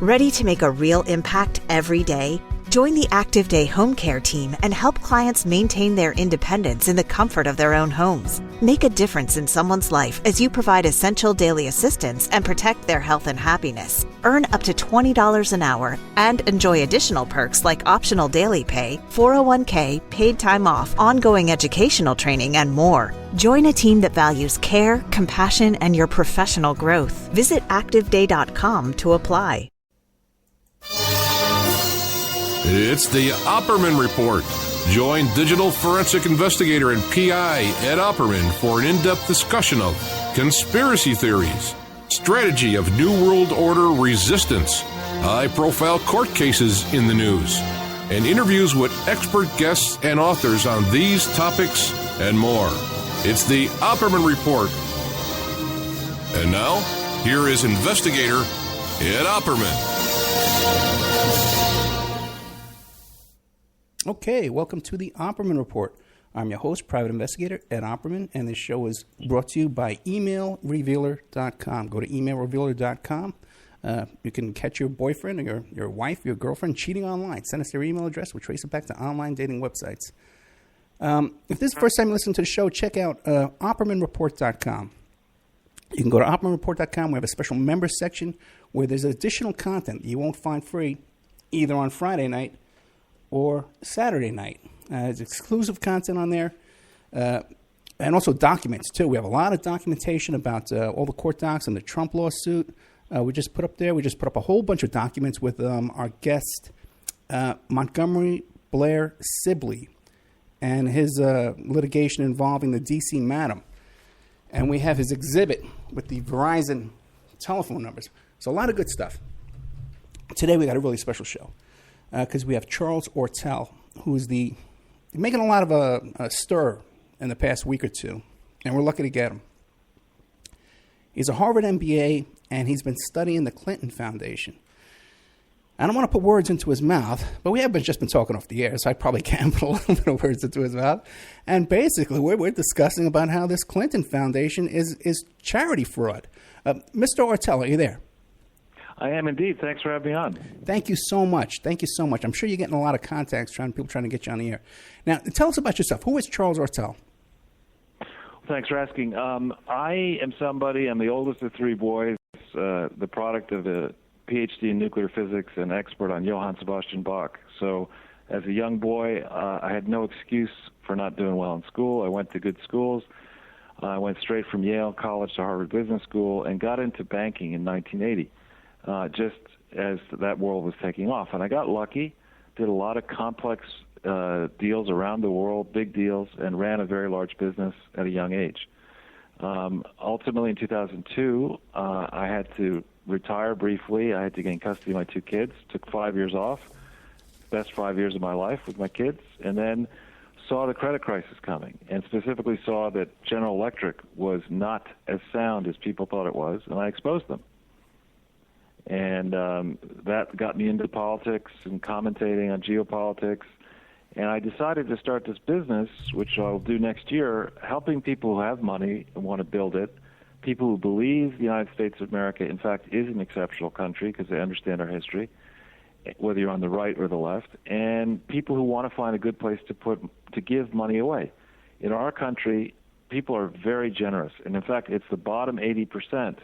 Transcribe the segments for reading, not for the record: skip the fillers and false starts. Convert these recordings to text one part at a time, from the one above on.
Ready to make a real impact every day? Join the Active Day Home Care team and help clients maintain their independence in the comfort of their own homes. Make a difference in someone's life as you provide essential daily assistance and protect their health and happiness. Earn up to $20 an hour and enjoy additional perks like optional daily pay, 401k, paid time off, ongoing educational training, and more. Join a team that values care, compassion, and your professional growth. Visit activeday.com to apply. It's the Opperman Report. Join digital forensic investigator and PI Ed Opperman for an in-depth discussion of conspiracy theories, strategy of New World Order resistance, high-profile court cases in the news, and interviews with expert guests and authors on these topics and more. It's the Opperman Report. And now, here is investigator Ed Opperman. Okay, welcome to the Opperman Report. I'm your host, Private Investigator Ed Opperman, and this show is brought to you by emailrevealer.com. Go to emailrevealer.com. You can catch your boyfriend or your wife, your girlfriend cheating online. Send us their email address. We'll trace it back to online dating websites. If this is the first time you listen to the show, check out OppermanReport.com. You can go to OppermanReport.com. We have a special members section where there's additional content you won't find free either on Friday night or Saturday night. There's exclusive content on there, and also documents, too. We have a lot of documentation about all the court docs and the Trump lawsuit. We just put up a whole bunch of documents with our guest, Montgomery Blair Sibley, and his litigation involving the D.C. Madam. And we have his exhibit with the Verizon telephone numbers. So a lot of good stuff. Today we got a really special show, because we have Charles Ortel, who is making a lot of a stir in the past week or two, and we're lucky to get him. He's a Harvard MBA, and he's been studying the Clinton Foundation. I don't want to put words into his mouth, but we have just been talking off the air, so I probably can put a little bit of words into his mouth. And basically, we're discussing about how this Clinton Foundation is charity fraud. Mr. Ortel, are you there? I am indeed. Thanks for having me on. Thank you so much. I'm sure you're getting a lot of contacts, people trying to get you on the air. Now, tell us about yourself. Who is Charles Ortel? Thanks for asking. I am I'm the oldest of three boys, the product of a PhD in nuclear physics and expert on Johann Sebastian Bach. So as a young boy, I had no excuse for not doing well in school. I went to good schools. I went straight from Yale College to Harvard Business School and got into banking in 1980. Just as that world was taking off. And I got lucky, did a lot of complex deals around the world, big deals, and ran a very large business at a young age. Ultimately, in 2002, I had to retire briefly. I had to gain custody of my two kids, took 5 years off, best 5 years of my life with my kids, and then saw the credit crisis coming, and specifically saw that General Electric was not as sound as people thought it was, and I exposed them. And that got me into politics and commentating on geopolitics. And I decided to start this business, which I'll do next year, helping people who have money and want to build it, people who believe the United States of America, in fact, is an exceptional country because they understand our history, whether you're on the right or the left, and people who want to find a good place to give money away. In our country, people are very generous. And in fact, it's the bottom 80%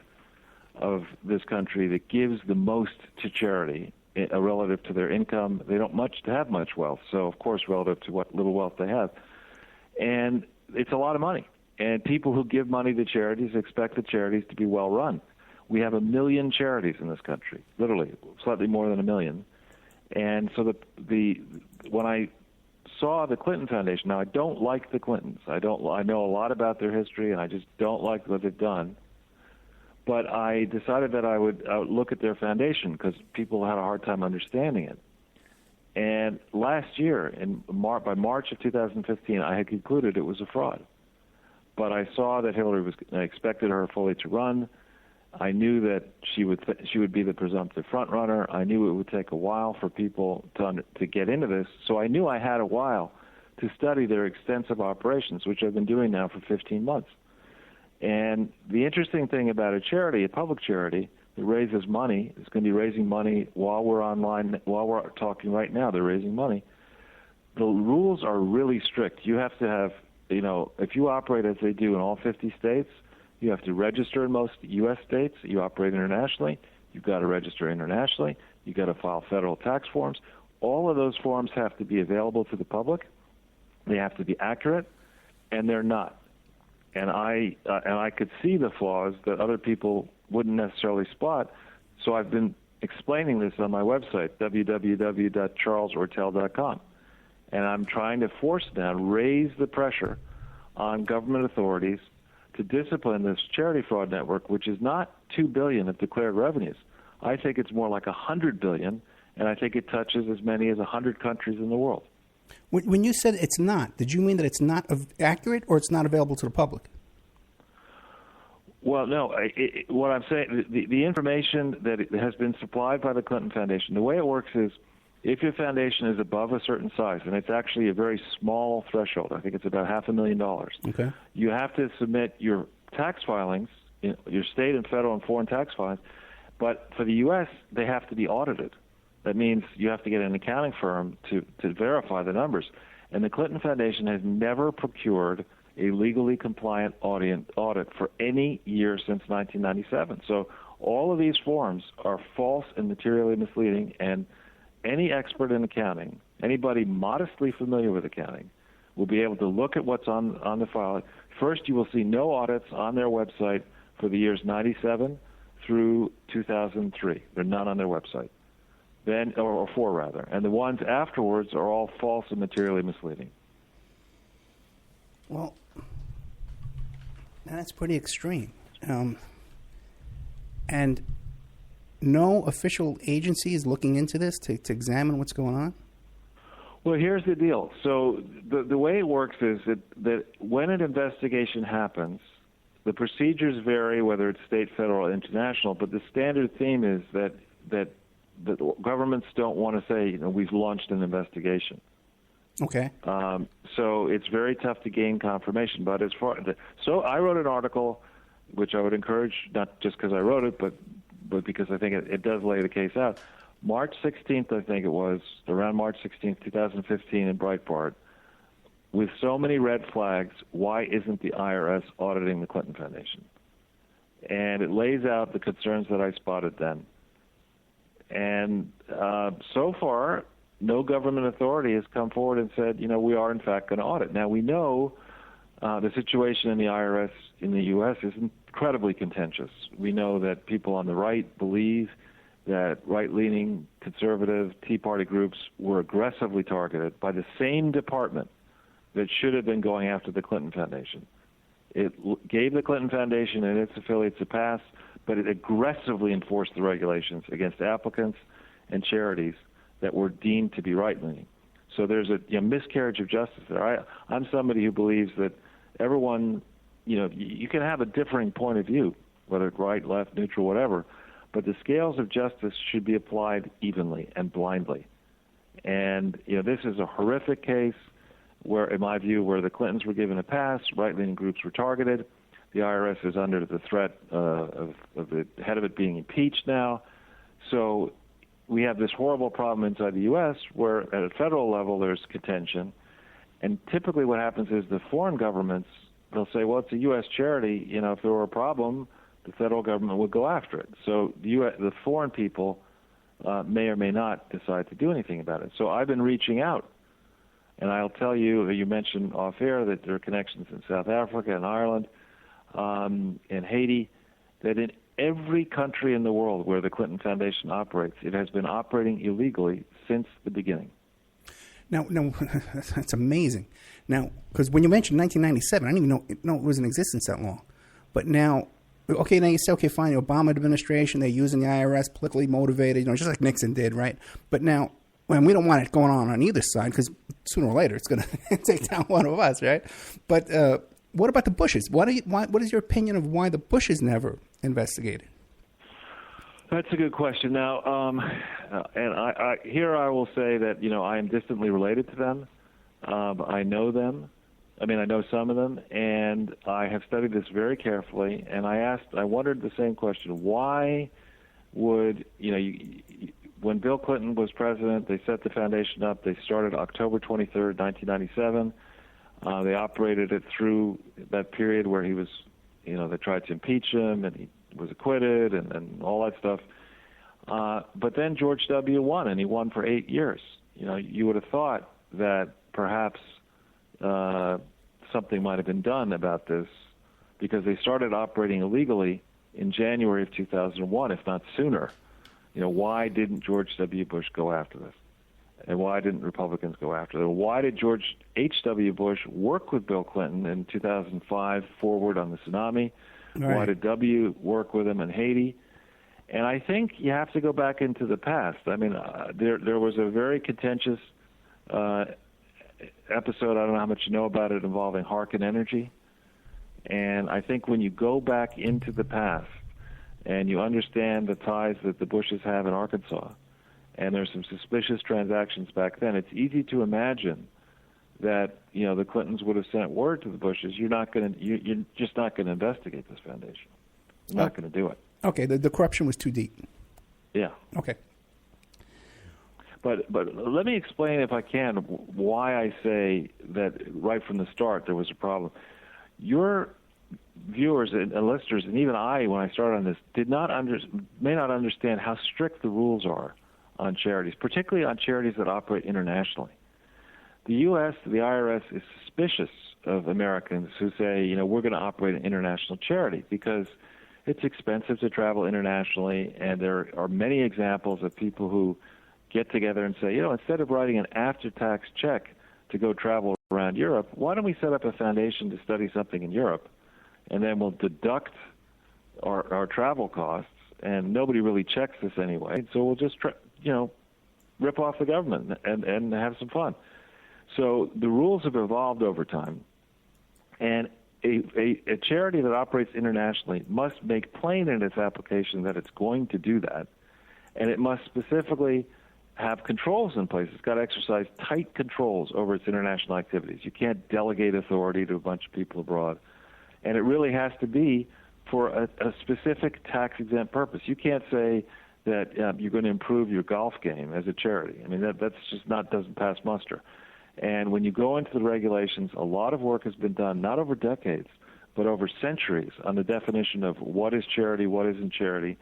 of this country that gives the most to charity relative to their income. They don't have much wealth, so of course relative to what little wealth they have. And it's a lot of money. And people who give money to charities expect the charities to be well run. We have 1 million charities in this country, literally, slightly more than 1 million. And so when I saw the Clinton Foundation, now I don't like the Clintons. I know a lot about their history, and I just don't like what they've done. But I decided that I would look at their foundation because people had a hard time understanding it. And last year, by March of 2015, I had concluded it was a fraud. But I saw that I expected her fully to run. I knew that she would be the presumptive front runner. I knew it would take a while for people to get into this. So I knew I had a while to study their extensive operations, which I've been doing now for 15 months. And the interesting thing about a charity, a public charity, It raises money. It's going to be raising money while we're online, while we're talking right now. They're raising money. The rules are really strict. You have to have, if you operate as they do in all 50 states, you have to register in most U.S. states. You operate internationally, you've got to register internationally. You've got to file federal tax forms. All of those forms have to be available to the public. They have to be accurate, and they're not. And I could see the flaws that other people wouldn't necessarily spot. So I've been explaining this on my website, www.charlesortel.com. And I'm trying to force down, raise the pressure on government authorities to discipline this charity fraud network, which is not $2 billion of declared revenues. I think it's more like $100 billion, and I think it touches as many as 100 countries in the world. When you said it's not, did you mean that it's not accurate or it's not available to the public? Well, no. What I'm saying, the information that has been supplied by the Clinton Foundation, the way it works is if your foundation is above a certain size, and it's actually a very small threshold, I think it's about $500,000. Okay. You have to submit your tax filings, your state and federal and foreign tax filings, but for the U.S., they have to be audited. That means you have to get an accounting firm to verify the numbers. And the Clinton Foundation has never procured a legally compliant audit for any year since 1997. So all of these forms are false and materially misleading, and any expert in accounting, anybody modestly familiar with accounting, will be able to look at what's on the file. First, you will see no audits on their website for the years 97 through 2003. There are none on their website. Then, or four rather, and the ones afterwards are all false and materially misleading. Well, that's pretty extreme. And no official agency is looking into this to examine what's going on? Well, here's the deal. So the way it works is that when an investigation happens, the procedures vary, whether it's state, federal, or international, but the standard theme is that the governments don't want to say, we've launched an investigation. Okay. So it's very tough to gain confirmation. But so I wrote an article, which I would encourage, not just because I wrote it, but because I think it does lay the case out. March 16th, I think it was, around March 16th, 2015 in Breitbart, with so many red flags, why isn't the IRS auditing the Clinton Foundation? And it lays out the concerns that I spotted then. And so far, no government authority has come forward and said, we are in fact going to audit. Now, we know the situation in the IRS in the U.S. is incredibly contentious. We know that people on the right believe that right-leaning, conservative Tea Party groups were aggressively targeted by the same department that should have been going after the Clinton Foundation. It gave the Clinton Foundation and its affiliates a pass, but it aggressively enforced the regulations against applicants and charities that were deemed to be right-leaning. So there's a miscarriage of justice there. I'm somebody who believes that everyone, you can have a differing point of view, whether it's right, left, neutral, whatever, but the scales of justice should be applied evenly and blindly. And, this is a horrific case where, in my view, where the Clintons were given a pass, right-leaning groups were targeted. The IRS is under the threat of the head of it being impeached now. So we have this horrible problem inside the U.S. where at a federal level there's contention. And typically what happens is the foreign governments, they'll say, well, it's a U.S. charity. If there were a problem, the federal government would go after it. So the foreign people may or may not decide to do anything about it. So I've been reaching out. And I'll tell you, you mentioned off-air that there are connections in South Africa and Ireland and Haiti, that in every country in the world where the Clinton Foundation operates, it has been operating illegally since the beginning. Now, that's amazing. Now, because when you mentioned 1997, I didn't even know it was in existence that long. But now you say, okay, fine, the Obama administration, they're using the IRS, politically motivated, just like Nixon did, right? But now, when we don't want it going on either side, because sooner or later it's going to take down one of us, right? But what about the Bushes? What is your opinion of why the Bushes never investigated? That's a good question. Now, and I will say that I am distantly related to them. I know them. I know some of them, and I have studied this very carefully. And I wondered the same question: why would, when Bill Clinton was president, they set the foundation up. They started October 23rd, 1997. They operated it through that period where he was, they tried to impeach him, and he was acquitted, and all that stuff. But then George W. won, and he won for 8 years. You would have thought that perhaps something might have been done about this, because they started operating illegally in January of 2001, if not sooner. Why didn't George W. Bush go after this? And why didn't Republicans go after it? Why did George H.W. Bush work with Bill Clinton in 2005 forward on the tsunami? Right. Why did W work with him in Haiti? And I think you have to go back into the past. I mean, there was a very contentious episode, I don't know how much you know about it, involving Harkin Energy. And I think when you go back into the past and you understand the ties that the Bushes have in Arkansas, and there's some suspicious transactions back then, it's easy to imagine that the Clintons would have sent word to the Bushes, you're just not going to investigate this foundation. You're not going to do it. Okay, the corruption was too deep. Yeah. Okay. But let me explain, if I can, why I say that right from the start there was a problem. Your viewers and listeners, and even I, when I started on this, may not understand how strict the rules are on charities, particularly on charities that operate internationally. The U.S., the IRS, is suspicious of Americans who say, we're going to operate an international charity, because it's expensive to travel internationally, and there are many examples of people who get together and say, instead of writing an after-tax check to go travel around Europe, why don't we set up a foundation to study something in Europe, and then we'll deduct our travel costs, and nobody really checks this anyway, so we'll just rip off the government and have some fun. So the rules have evolved over time, and a charity that operates internationally must make plain in its application that it's going to do that, and it must specifically have controls in place. It's got to exercise tight controls over its international activities. You can't delegate authority to a bunch of people abroad, and it really has to be for a specific tax-exempt purpose. You can't say that you're going to improve your golf game as a charity. I mean, that's just doesn't pass muster. And when you go into the regulations, a lot of work has been done, not over decades, but over centuries, on the definition of what is charity, what isn't charity.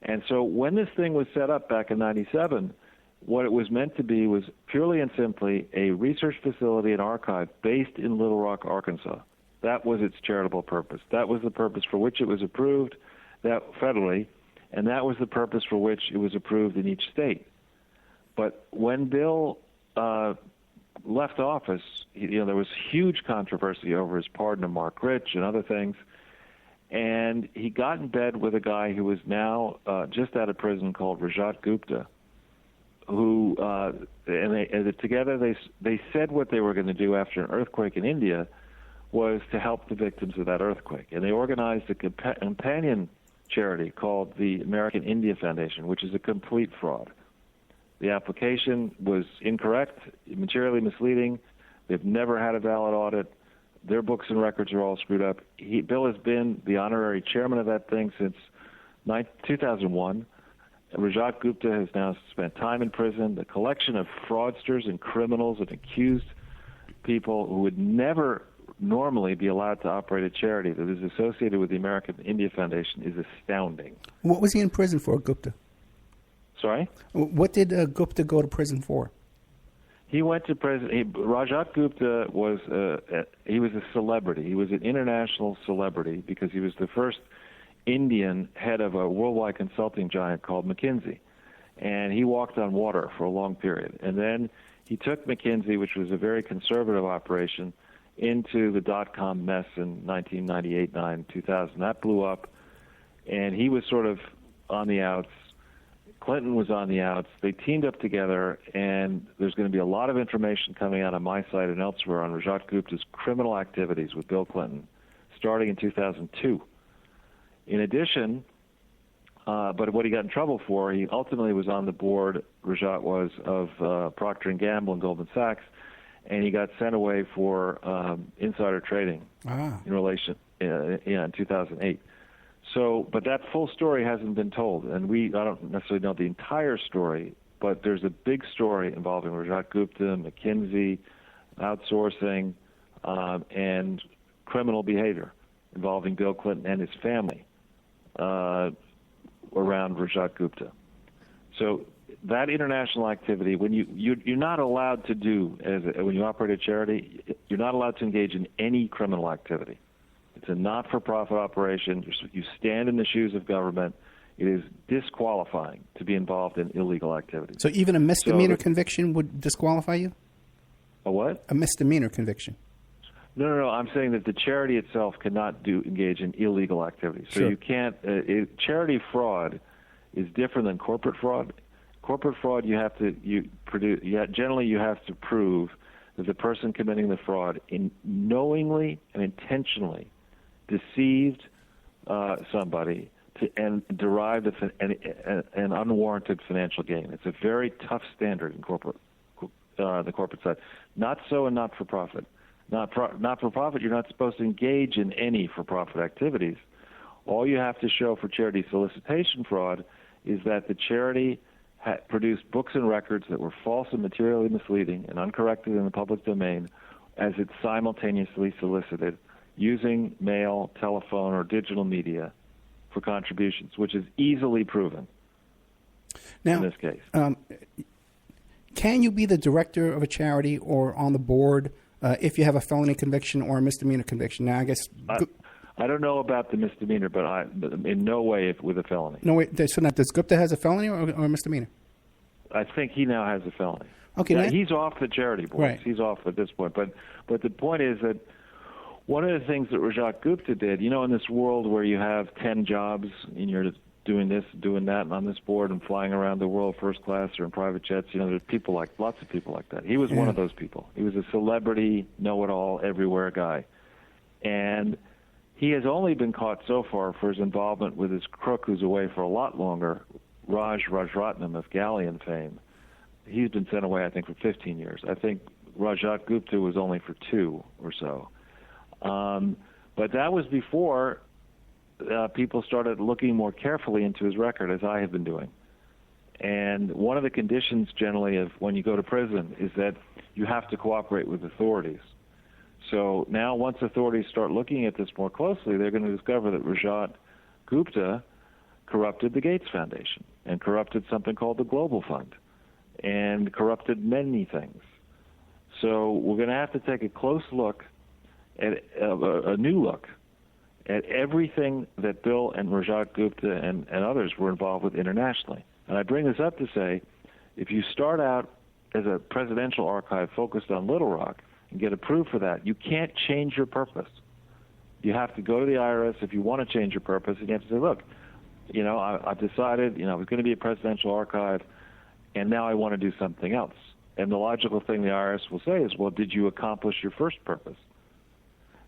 And so when this thing was set up back in 97, what it was meant to be was purely and simply a research facility and archive based in Little Rock, Arkansas. That was its charitable purpose. That was the purpose for which it was approved federally, and that was the purpose for which it was approved in each state. But when Bill left office, there was huge controversy over his pardon of Mark Rich and other things, and he got in bed with a guy who was now just out of prison called Rajat Gupta, who together they said what they were going to do after an earthquake in India was to help the victims of that earthquake, and they organized a companion charity called the American India Foundation, which is a complete fraud. The application was incorrect, materially misleading. They've never had a valid audit. Their books and records are all screwed up. Bill has been the honorary chairman of that thing since 2001. Rajat Gupta has now spent time in prison. The collection of fraudsters and criminals and accused people who would never normally be allowed to operate a charity that is associated with the American India Foundation is astounding. What was he in prison for, Gupta? Sorry? What did Gupta go to prison for? He went to prison. Rajat Gupta was he was a celebrity. He was an international celebrity because he was the first Indian head of a worldwide consulting giant called McKinsey. And he walked on water for a long period. And then he took McKinsey, which was a very conservative operation, into the dot-com mess in 1998, 9, 2000. That blew up, and he was sort of on the outs. Clinton was on the outs. They teamed up together, and there's going to be a lot of information coming out on my site and elsewhere on Rajat Gupta's criminal activities with Bill Clinton, starting in 2002. In addition, but what he got in trouble for, he ultimately was on the board, Rajat was, of Procter & Gamble and Goldman Sachs, and he got sent away for insider trading in relation in 2008. So, but that full story hasn't been told, and I don't necessarily know the entire story, but there's a big story involving Rajat Gupta, McKinsey, outsourcing, and criminal behavior involving Bill Clinton and his family around Rajat Gupta. So that international activity, when you're not allowed to do, when you operate a charity, you're not allowed to engage in any criminal activity. It's a not-for-profit operation. You stand in the shoes of government. It is disqualifying to be involved in illegal activities. So even a misdemeanor conviction would disqualify you? A what? A misdemeanor conviction. No. I'm saying that the charity itself cannot engage in illegal activities. So Sure. you can't. Charity fraud is different than corporate fraud. Corporate fraud, generally you have to prove that the person committing the fraud knowingly and intentionally deceived somebody and derived an unwarranted financial gain. It's a very tough standard in the corporate side. Not so in not-for-profit. Not-for-profit, you're not supposed to engage in any for-profit activities. All you have to show for charity solicitation fraud is that the charity produced books and records that were false and materially misleading and uncorrected in the public domain as it simultaneously solicited using mail, telephone, or digital media for contributions, which is easily proven in this case. Can you be the director of a charity or on the board if you have a felony conviction or a misdemeanor conviction? Now, I guess... I don't know about the misdemeanor, but in no way with a felony. No, wait. So now, does Gupta has a felony or a misdemeanor? I think he now has a felony. Okay, now, he's off the charity board. Right. He's off at this point. But the point is that one of the things that Rajat Gupta did, in this world where you have 10 jobs and you're doing this, doing that, and on this board and flying around the world first class or in private jets, there's lots of people like that. He was one of those people. He was a celebrity, know-it-all, everywhere guy. And he has only been caught so far for his involvement with his crook who's away for a lot longer, Rajratnam of Galleon fame. He's been sent away, I think, for 15 years. I think Rajat Gupta was only for 2 or so. But that was before people started looking more carefully into his record, as I have been doing. And one of the conditions generally of when you go to prison is that you have to cooperate with authorities. So now once authorities start looking at this more closely, they're going to discover that Rajat Gupta corrupted the Gates Foundation and corrupted something called the Global Fund and corrupted many things. So we're going to have to take a close look at a new look at everything that Bill and Rajat Gupta and others were involved with internationally. And I bring this up to say, if you start out as a presidential archive focused on Little Rock and get approved for that, you can't change your purpose. You have to go to the IRS if you want to change your purpose, and you have to say, look, I've decided, I was going to be a presidential archive, and now I want to do something else. And the logical thing the IRS will say is, well, did you accomplish your first purpose?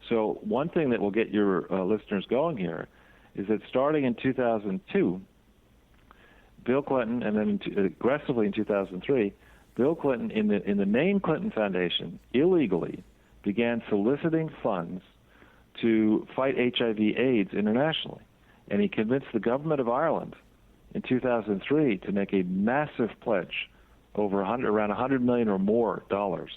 So one thing that will get your listeners going here is that starting in 2002, Bill Clinton, and then aggressively in 2003, Bill Clinton, in the name Clinton Foundation, illegally began soliciting funds to fight HIV/AIDS internationally. And he convinced the government of Ireland in 2003 to make a massive pledge, around $100 million or more dollars,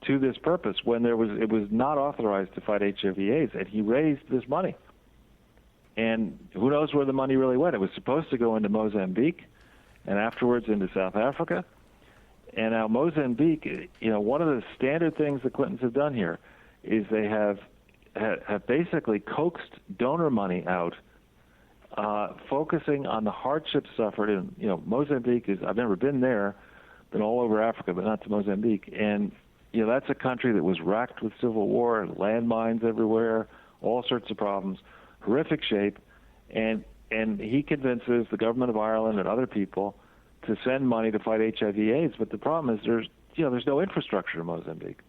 to this purpose when it was not authorized to fight HIV/AIDS, and he raised this money. And who knows where the money really went? It was supposed to go into Mozambique and afterwards into South Africa. And now Mozambique, one of the standard things the Clintons have done here is they have basically coaxed donor money out, focusing on the hardships suffered in, Mozambique I've never been there, been all over Africa, but not to Mozambique. And, that's a country that was racked with civil war, landmines everywhere, all sorts of problems, horrific shape. And he convinces the government of Ireland and other people to send money to fight HIV/AIDS. But the problem is there's no infrastructure in Mozambique.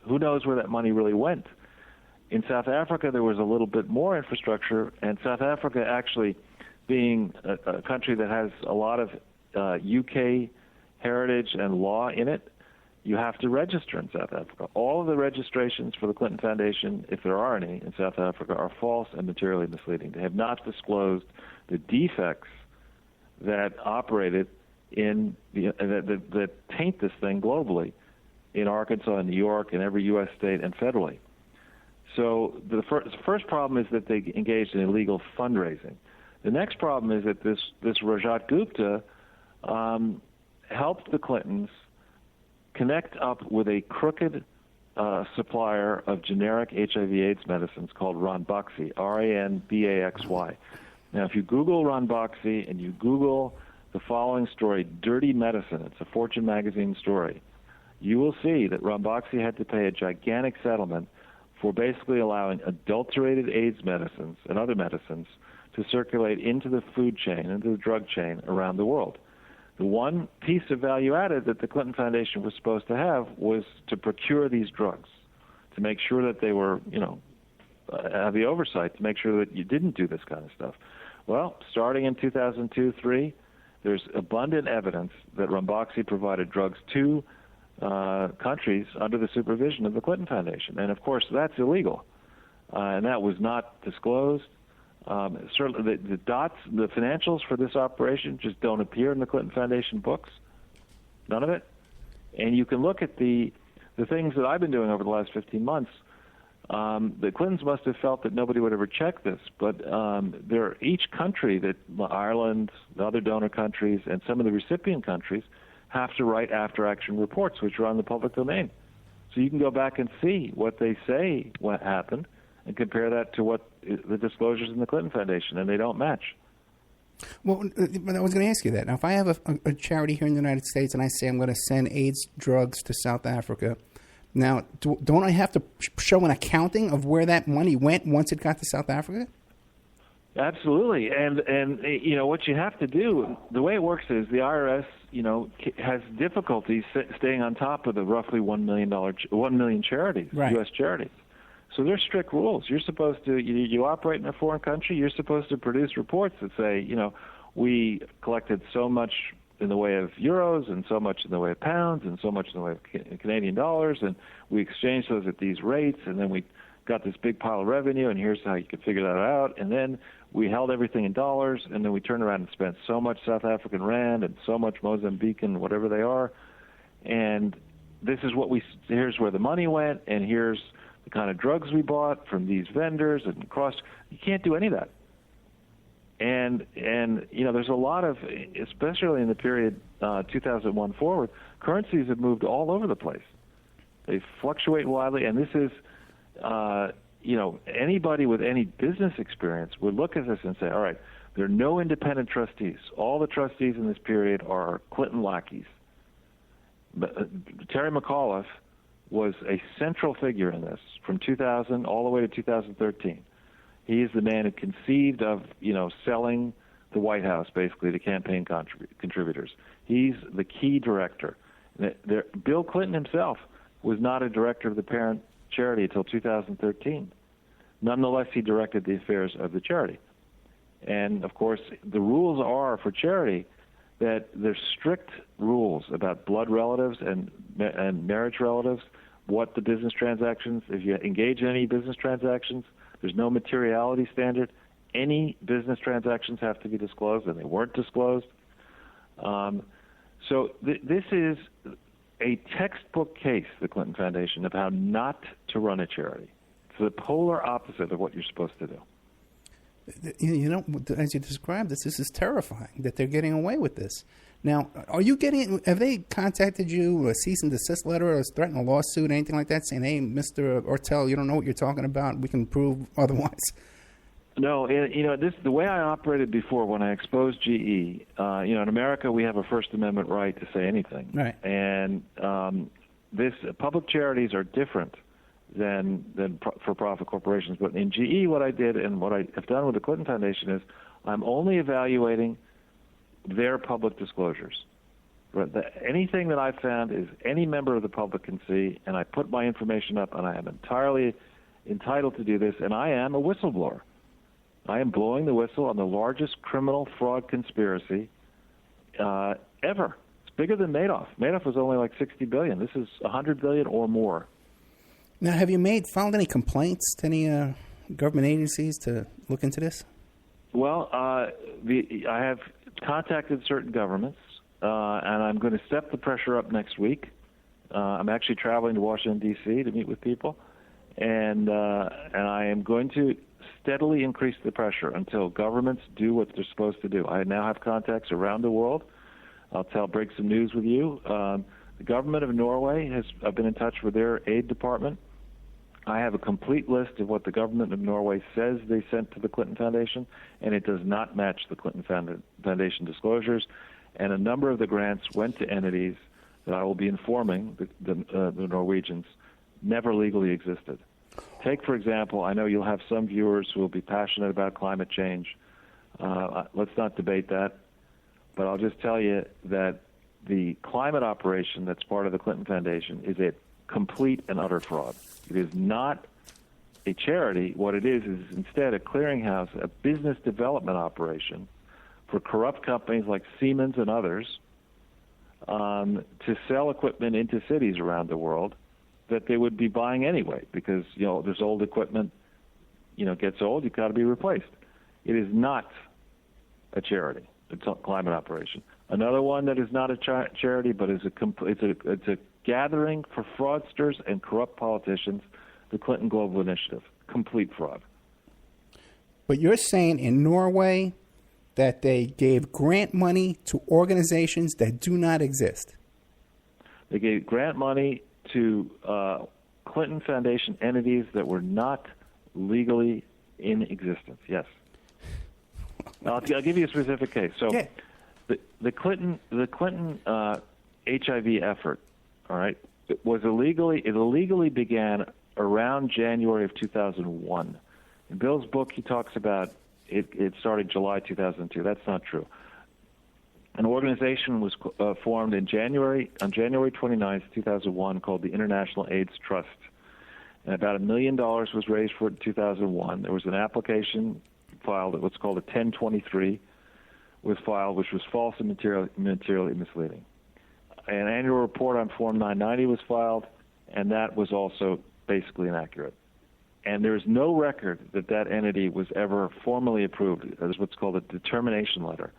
Who knows where that money really went? In South Africa, there was a little bit more infrastructure, and South Africa actually being a country that has a lot of UK heritage and law in it, you have to register in South Africa. All of the registrations for the Clinton Foundation, if there are any in South Africa, are false and materially misleading. They have not disclosed the defects that operated in that taint this thing globally in Arkansas and New York and every U.S. state and federally. So the first problem is that they engaged in illegal fundraising. The next problem is that this Rajat Gupta helped the Clintons connect up with a crooked supplier of generic HIV/AIDS medicines called Ranbaxy, Ranbaxy. Now, if you Google Ranbaxy and you Google the following story, Dirty Medicine, it's a Fortune magazine story, you will see that Ranbaxy had to pay a gigantic settlement for basically allowing adulterated AIDS medicines and other medicines to circulate into the food chain, into the drug chain around the world. The one piece of value added that the Clinton Foundation was supposed to have was to procure these drugs, to make sure that they were, have the oversight to make sure that you didn't do this kind of stuff. Well, starting in 2002-03, there's abundant evidence that Ranbaxy provided drugs to countries under the supervision of the Clinton Foundation. And, of course, that's illegal. And that was not disclosed. Certainly, the financials for this operation just don't appear in the Clinton Foundation books. None of it. And you can look at the things that I've been doing over the last 15 months. The Clintons must have felt that nobody would ever check this, but each country, that Ireland, the other donor countries, and some of the recipient countries have to write after-action reports, which are on the public domain. So you can go back and see what they say what happened and compare that to what the disclosures in the Clinton Foundation, and they don't match. Well, I was going to ask you that. Now, if I have a charity here in the United States and I say I'm going to send AIDS drugs to South Africa, now, don't I have to show an accounting of where that money went once it got to South Africa? Absolutely, and what you have to do, the way it works is the IRS, has difficulties staying on top of the roughly 1 million charities, right. U.S. charities. So there's strict rules. You're supposed to, you operate in a foreign country, you're supposed to produce reports that say, we collected so much in the way of euros and so much in the way of pounds and so much in the way of Canadian dollars, and we exchanged those at these rates, and then we got this big pile of revenue, and here's how you could figure that out, and then we held everything in dollars, and then we turned around and spent so much South African rand and so much Mozambican, whatever they are, and this is here's where the money went, and here's the kind of drugs we bought from these vendors, and you can't do any of that. And there's a lot of, especially in the period 2001 forward, currencies have moved all over the place. They fluctuate wildly, and this is, anybody with any business experience would look at this and say, all right, there are no independent trustees. All the trustees in this period are Clinton lackeys. But, Terry McAuliffe was a central figure in this from 2000 all the way to 2013. He is the man who conceived of, selling the White House, basically, to campaign contributors. He's the key director. Bill Clinton himself was not a director of the parent charity until 2013. Nonetheless, he directed the affairs of the charity. And, of course, the rules are for charity that there's strict rules about blood relatives and marriage relatives, what the business transactions, if you engage in any business transactions, there's no materiality standard. Any business transactions have to be disclosed, and they weren't disclosed. This is a textbook case, the Clinton Foundation, of how not to run a charity. It's the polar opposite of what you're supposed to do. As you described this is terrifying that they're getting away with this. Now, have they contacted you, a cease and desist letter, or threatened a lawsuit, anything like that, saying, hey, Mr. Ortel, you don't know what you're talking about, we can prove otherwise? No, this the way I operated before when I exposed GE. In America we have a First Amendment right to say anything, right? And public charities are different than for-profit corporations. But in GE, what I did and what I have done with the Clinton Foundation is I'm only evaluating their public disclosures. Anything that I've found is any member of the public can see, and I put my information up, and I am entirely entitled to do this, and I am a whistleblower. I am blowing the whistle on the largest criminal fraud conspiracy ever. It's bigger than Madoff. Madoff was only like $60 billion. This is $100 billion or more. Now, have you found any complaints to any government agencies to look into this? Well, I have contacted certain governments, and I'm going to step the pressure up next week. I'm actually traveling to Washington, D.C. to meet with people, and I am going to steadily increase the pressure until governments do what they're supposed to do. I now have contacts around the world. I'll break some news with you. The government of Norway I've been in touch with their aid department. I have a complete list of what the government of Norway says they sent to the Clinton Foundation, and it does not match the Clinton Foundation disclosures. And a number of the grants went to entities that I will be informing the Norwegians never legally existed. Take, for example, I know you'll have some viewers who will be passionate about climate change. Let's not debate that. But I'll just tell you that the climate operation that's part of the Clinton Foundation is a complete and utter fraud. It is not a charity. What it is instead a clearinghouse, a business development operation for corrupt companies like Siemens and others to sell equipment into cities around the world that they would be buying anyway, because there's old equipment, gets old, you've got to be replaced. It is not a charity. It's a climate operation. Another one that is not a charity, but is it's a gathering for fraudsters and corrupt politicians, the Clinton Global Initiative. Complete fraud. But you're saying in Norway that they gave grant money to organizations that do not exist. They gave grant money to Clinton Foundation entities that were not legally in existence. Yes. I'll give you a specific case. So, yeah. the Clinton HIV effort, all right, it illegally began around January of 2001. In Bill's book, he talks about it started July 2002. That's not true. An organization was formed on January 29th, 2001, called the International AIDS Trust. And about $1 million was raised for it in 2001. There was an application filed, what's called a 1023, was filed, which was false and materially misleading. An annual report on Form 990 was filed, and that was also basically inaccurate. And there is no record that entity was ever formally approved as what's called a determination letter.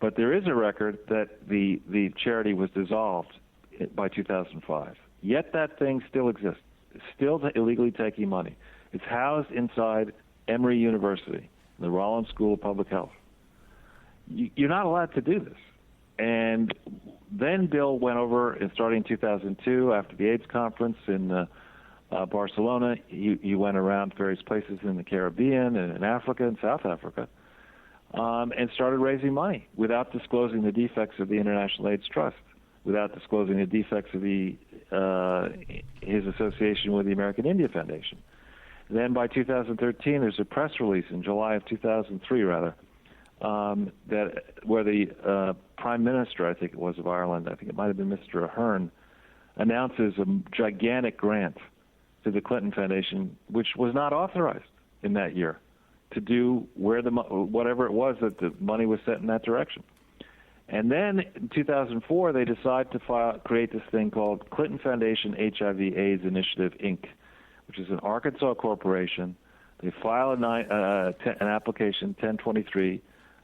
But there is a record that the charity was dissolved by 2005. Yet that thing still exists. It's still illegally taking money. It's housed inside Emory University, the Rollins School of Public Health. You're not allowed to do this. And then Bill went over, and starting in 2002, after the AIDS conference in Barcelona, he went around various places in the Caribbean and in Africa and South Africa, and started raising money without disclosing the defects of the International AIDS Trust, without disclosing the defects of his association with the American India Foundation. Then by 2013, there's a press release in July of 2003, rather, where the Prime Minister, I think it was, of Ireland, I think it might have been Mr. Ahern, announces a gigantic grant to the Clinton Foundation, which was not authorized in that year to do whatever it was that the money was set in that direction. And then in 2004, they decide to create this thing called Clinton Foundation HIV/AIDS Initiative, Inc., which is an Arkansas corporation. They file an application, 1023.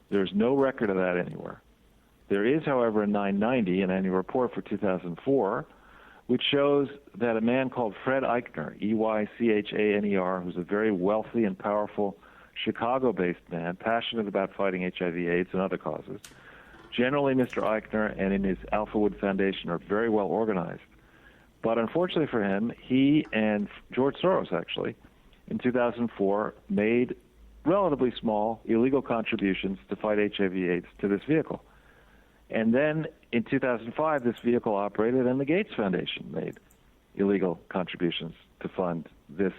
There's no record of that anywhere. There is, however, a 990, an annual report for 2004, which shows that a man called Fred Eichner, Eychaner, who's a very wealthy and powerful Chicago-based man, passionate about fighting HIV/AIDS and other causes. Generally, Mr. Eichner and in his Alphawood Foundation are very well organized. But unfortunately for him, he and George Soros, actually, in 2004, made relatively small illegal contributions to fight HIV/AIDS to this vehicle. And then in 2005, this vehicle operated, and the Gates Foundation made illegal contributions to fund this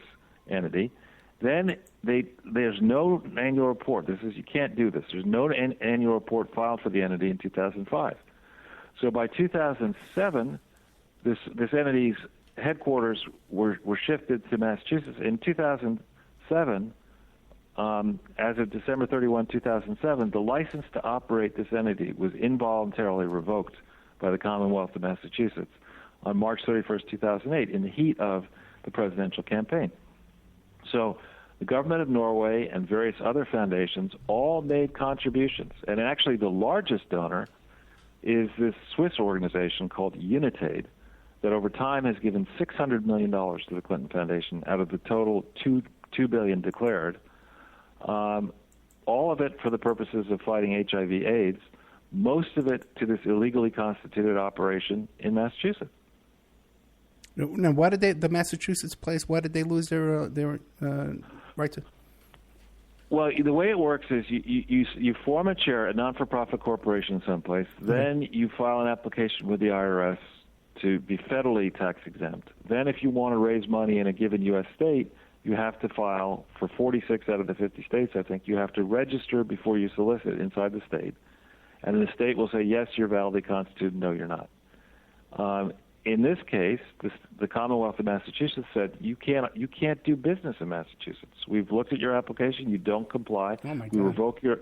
entity. Then there's no annual report. You can't do this. There's no annual report filed for the entity in 2005. So by 2007, this entity's headquarters were shifted to Massachusetts. In 2007, as of December 31, 2007, the license to operate this entity was involuntarily revoked by the Commonwealth of Massachusetts on March 31st, 2008, in the heat of the presidential campaign. So the government of Norway and various other foundations all made contributions. And actually the largest donor is this Swiss organization called United that over time has given $600 million to the Clinton Foundation out of the total $2 billion declared. All of it for the purposes of fighting HIV/AIDS, most of it to this illegally constituted operation in Massachusetts. Now, why did the Massachusetts place? Why did they lose their right to? Well, the way it works is you form a non-for-profit corporation someplace. Then you file an application with the IRS to be federally tax exempt. Then, if you want to raise money in a given U.S. state, you have to file for 46 out of the 50 states. I think you have to register before you solicit inside the state, and the state will say yes, you're validly constituted. No, you're not. In this case, the Commonwealth of Massachusetts said you can't do business in Massachusetts. We've looked at your application. You don't comply. Oh my God. We revoke your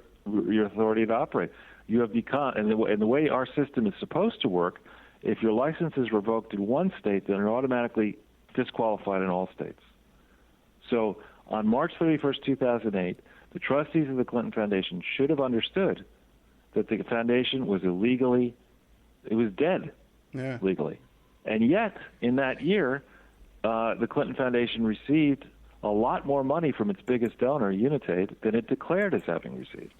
authority to operate. You have become, and the way our system is supposed to work, if your license is revoked in one state, then you're automatically disqualified in all states. So on March 31st, 2008, the trustees of the Clinton Foundation should have understood that the foundation was dead legally. And yet, in that year, the Clinton Foundation received a lot more money from its biggest donor, United, than it declared as having received.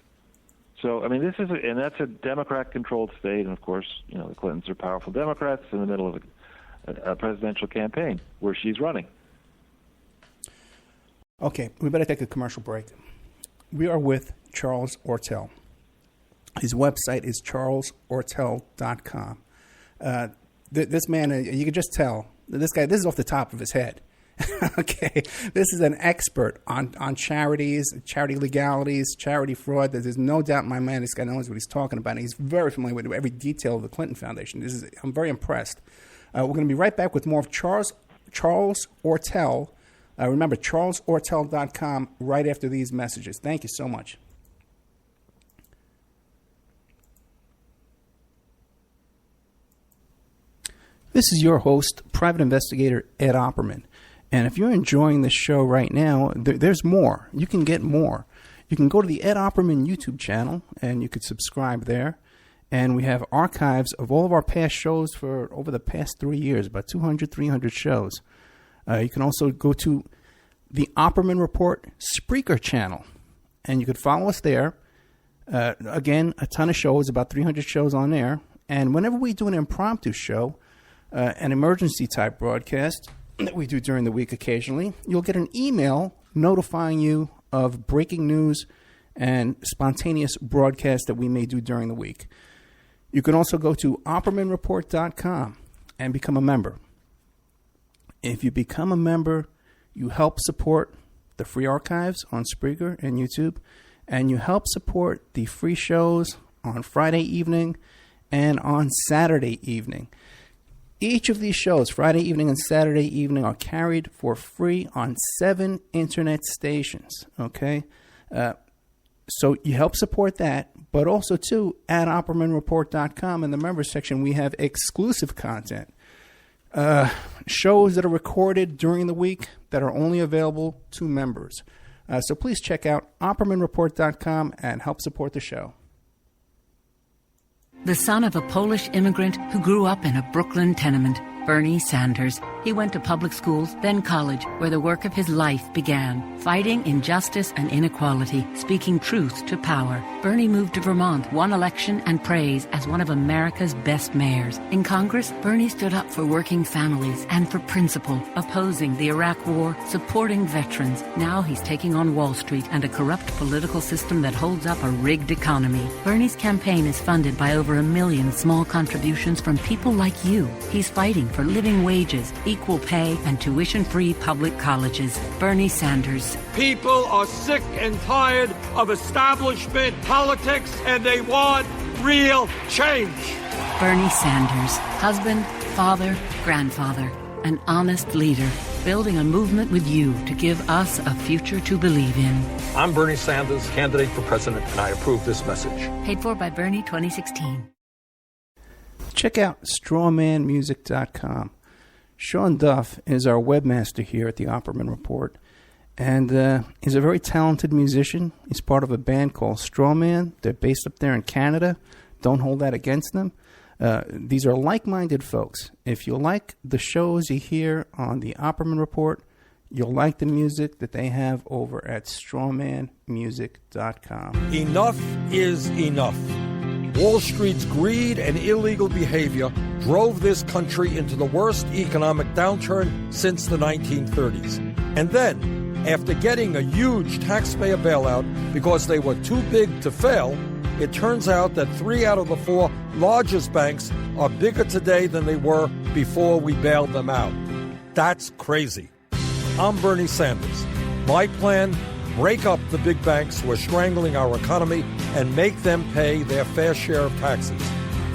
So, I mean, that's a Democrat-controlled state, and of course, the Clintons are powerful Democrats in the middle of a presidential campaign where she's running. Okay, we better take a commercial break. We are with Charles Ortel. His website is charlesortel.com. This man, you can just tell, this is off the top of his head. Okay, this is an expert on charities, charity legalities, charity fraud. There's no doubt in my mind this guy knows what he's talking about, and he's very familiar with every detail of the Clinton Foundation. I'm very impressed. We're going to be right back with more of Charles Ortel. Remember, charlesortel.com right after these messages. Thank you so much. This is your host, private investigator Ed Opperman. And if you're enjoying this show right now, there's more. You can get more. You can go to the Ed Opperman YouTube channel, and you could subscribe there. And we have archives of all of our past shows for over the past 3 years, about 200, 300 shows. You can also go to the Opperman Report Spreaker channel, and you could follow us there. Again, a ton of shows, about 300 shows on there. And whenever we do an impromptu show, an emergency type broadcast that we do during the week occasionally, you'll get an email notifying you of breaking news and spontaneous broadcasts that we may do during the week. You can also go to oppermanreport.com and become a member. If you become a member, you help support the free archives on Spreaker and YouTube, and you help support the free shows on Friday evening and on Saturday evening. Each of these shows, Friday evening and Saturday evening, are carried for free on 7 internet stations, okay? So you help support that, but also, too, at OppermanReport.com in the members section, we have exclusive content. Shows that are recorded during the week that are only available to members. So please check out OppermanReport.com and help support the show. The son of a Polish immigrant who grew up in a Brooklyn tenement, Bernie Sanders. He went to public schools, then college, where the work of his life began, fighting injustice and inequality, speaking truth to power. Bernie moved to Vermont, won election and praise as one of America's best mayors. In Congress, Bernie stood up for working families and for principle, opposing the Iraq War, supporting veterans. Now he's taking on Wall Street and a corrupt political system that holds up a rigged economy. Bernie's campaign is funded by over 1 million small contributions from people like you. He's fighting for living wages, equal pay, and tuition-free public colleges. Bernie Sanders. People are sick and tired of establishment politics, and they want real change. Bernie Sanders, husband, father, grandfather, an honest leader, building a movement with you to give us a future to believe in. I'm Bernie Sanders, candidate for president, and I approve this message. Paid for by Bernie 2016. check out strawmanmusic.com. Sean Duff is our webmaster here at the Opperman Report, and he's a very talented musician. He's part of a band called Strawman. They're based up there in Canada. Don't hold that against them. These are like-minded folks. If you like the shows you hear on the Opperman Report, you'll like the music that they have over at strawmanmusic.com. Enough is enough. Wall Street's greed and illegal behavior drove this country into the worst economic downturn since the 1930s. And then, after getting a huge taxpayer bailout because they were too big to fail, it turns out that 3 out of the 4 largest banks are bigger today than they were before we bailed them out. That's crazy. I'm Bernie Sanders. My plan: break up the big banks who are strangling our economy and make them pay their fair share of taxes.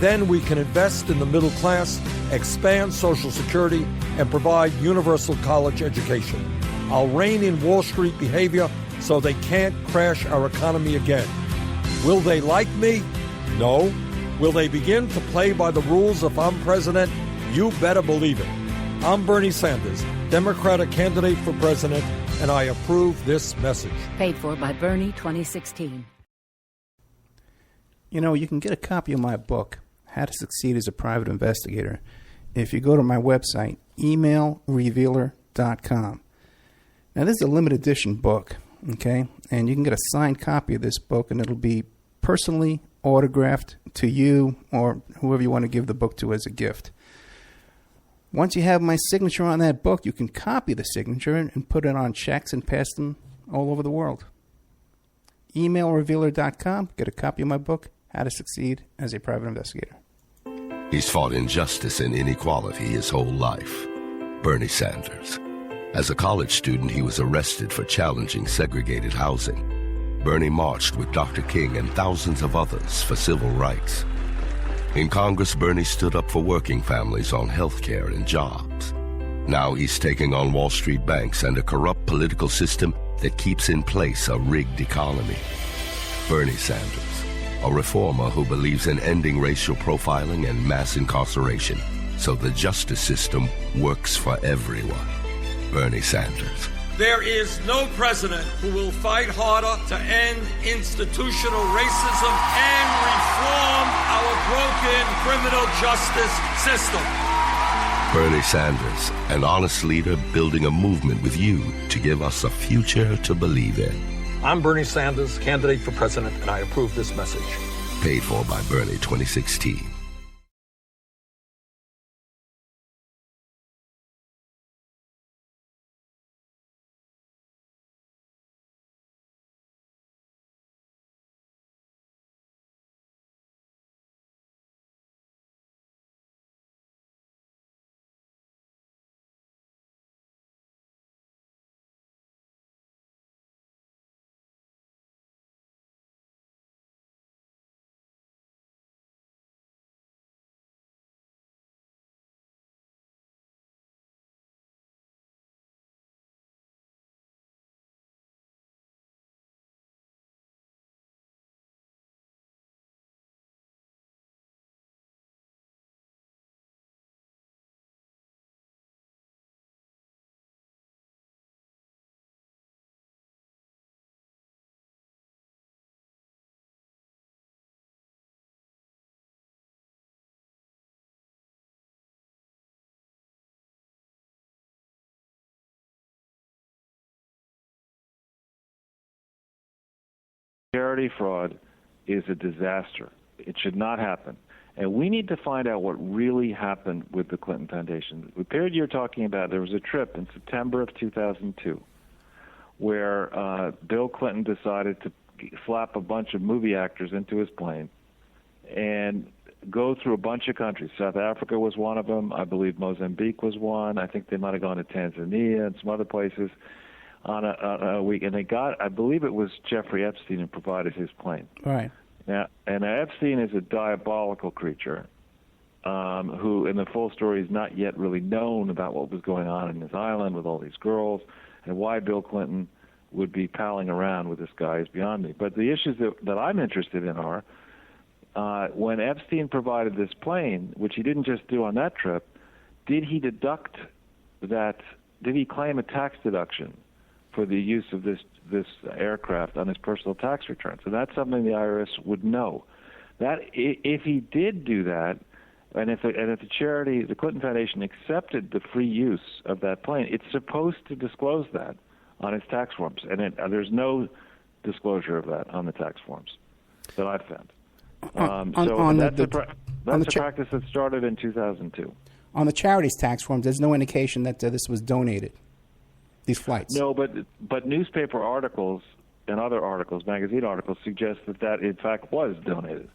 Then we can invest in the middle class, expand Social Security, and provide universal college education. I'll rein in Wall Street behavior so they can't crash our economy again. Will they like me? No. Will they begin to play by the rules if I'm president? You better believe it. I'm Bernie Sanders, Democratic candidate for president, and I approve this message. Paid for by Bernie 2016. You know, you can get a copy of my book, How to Succeed as a Private Investigator, if you go to my website, emailrevealer.com. Now, this is a limited edition book, okay? And you can get a signed copy of this book, and it'll be personally autographed to you or whoever you want to give the book to as a gift. Once you have my signature on that book, you can copy the signature and put it on checks and pass them all over the world. Emailrevealer.com. Get a copy of my book, How to Succeed as a Private Investigator. He's fought injustice and inequality his whole life. Bernie Sanders. As a college student, he was arrested for challenging segregated housing. Bernie marched with Dr. King and thousands of others for civil rights. In Congress, Bernie stood up for working families on health care and jobs. Now he's taking on Wall Street banks and a corrupt political system that keeps in place a rigged economy. Bernie Sanders, a reformer who believes in ending racial profiling and mass incarceration so the justice system works for everyone. Bernie Sanders. There is no president who will fight harder to end institutional racism and reform our broken criminal justice system. Bernie Sanders, an honest leader building a movement with you to give us a future to believe in. I'm Bernie Sanders, candidate for president, and I approve this message. Paid for by Bernie 2016. Charity fraud is a disaster. It should not happen. And we need to find out what really happened with the Clinton Foundation. The period you're talking about, there was a trip in September of 2002 where Bill Clinton decided to slap a bunch of movie actors into his plane and go through a bunch of countries. South Africa was one of them. I believe Mozambique was one. I think they might have gone to Tanzania and some other places on a week. And they got, I believe it was Jeffrey Epstein who provided his plane. Right. Now, and Epstein is a diabolical creature who, in the full story, is not yet really known about what was going on in his island with all these girls, and why Bill Clinton would be palling around with this guy is beyond me. But the issues that I'm interested in are when Epstein provided this plane, which he didn't just do on that trip, did he deduct that? Did he claim a tax deduction for the use of this aircraft on his personal tax returns? And that's something the IRS would know. That if he did do that, and if the charity, the Clinton Foundation, accepted the free use of that plane, it's supposed to disclose that on its tax forms, and there's no disclosure of that on the tax forms that I've found. That's a practice that started in 2002. On the charities tax forms, there's no indication that this was donated, these flights. No, but newspaper articles and other articles, magazine articles, suggest that in fact was donated.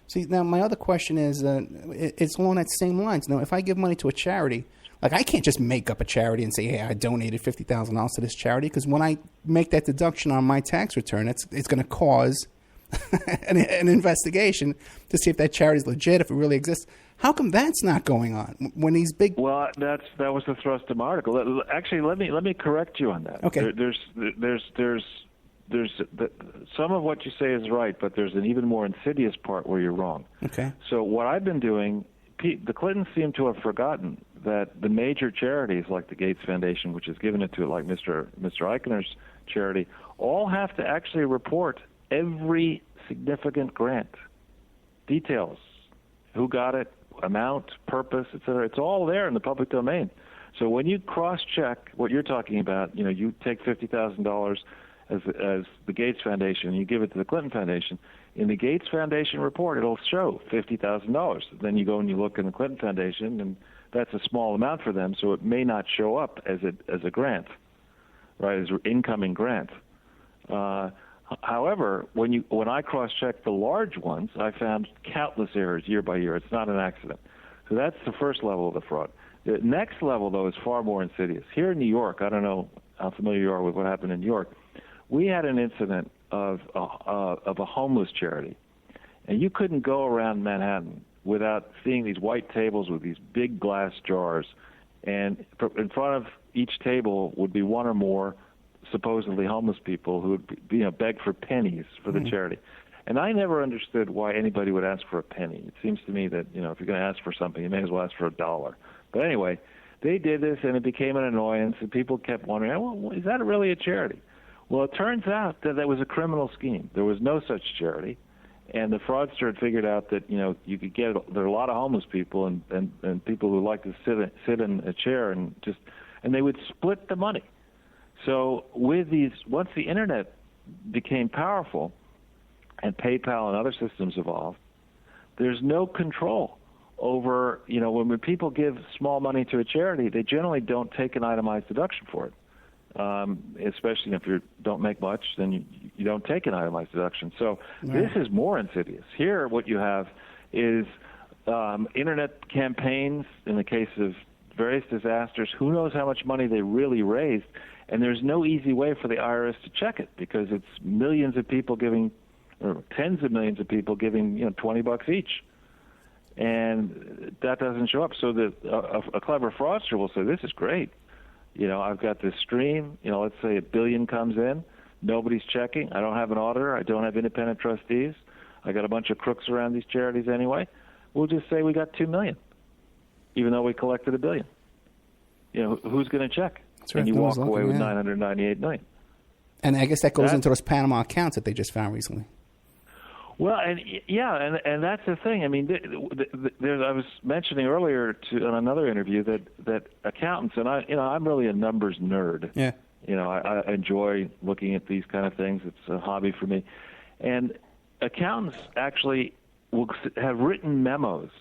See, now my other question is, it's along that same lines. Now, if I give money to a charity, like I can't just make up a charity and say, hey, I donated $50,000 to this charity, because when I make that deduction on my tax return, it's going to cause an investigation to see if that charity is legit, if it really exists. How come that's not going on when these big? Well, that was the thrust of my article. Actually, let me correct you on that. Okay. There's some of what you say is right, but there's an even more insidious part where you're wrong. Okay. So what I've been doing, the Clintons seem to have forgotten that the major charities like the Gates Foundation, which has given it to like Mr. Eichner's charity, all have to actually report every significant grant, details, who got it, amount, purpose, etc. It's all there in the public domain. So when you cross-check what you're talking about, you take $50,000 as the Gates Foundation and you give it to the Clinton Foundation. In the Gates Foundation report, it'll show $50,000. Then you go and you look in the Clinton Foundation, and that's a small amount for them, so it may not show up as a grant, right? As an incoming grant. However, when I cross-checked the large ones, I found countless errors year by year. It's not an accident. So that's the first level of the fraud. The next level, though, is far more insidious. Here in New York, I don't know how familiar you are with what happened in New York. We had an incident of a homeless charity, and you couldn't go around Manhattan without seeing these white tables with these big glass jars, and in front of each table would be one or more supposedly homeless people who would beg for pennies for the charity. And I never understood why anybody would ask for a penny. It seems to me that, if you're going to ask for something, you may as well ask for $1. But anyway, they did this, and it became an annoyance, and people kept wondering, well, is that really a charity? Well, it turns out that was a criminal scheme. There was no such charity, and the fraudster had figured out that, you could get, there are a lot of homeless people and people who like to sit in a chair and they would split the money. So once the internet became powerful and PayPal and other systems evolved, there's no control over, when people give small money to a charity, they generally don't take an itemized deduction for it. Especially if you don't make much, then you don't take an itemized deduction. So This is more insidious. Here, what you have is internet campaigns in the case of various disasters. Who knows how much money they really raised? And there's no easy way for the IRS to check it because it's millions of people giving, or tens of millions of people giving, $20 each. And that doesn't show up. So a clever fraudster will say, this is great. I've got this stream, let's say $1 billion comes in, nobody's checking, I don't have an auditor, I don't have independent trustees, I got a bunch of crooks around these charities anyway. We'll just say we got $2 million, even though we collected $1 billion. Who's going to check? That's right. And you walk away with $998 million. And I guess that goes into those Panama accounts that they just found recently. Well, and that's the thing. I mean, I was mentioning earlier on another interview that accountants, and I'm really a numbers nerd. Yeah. I enjoy looking at these kind of things. It's a hobby for me. And accountants actually will have written memos.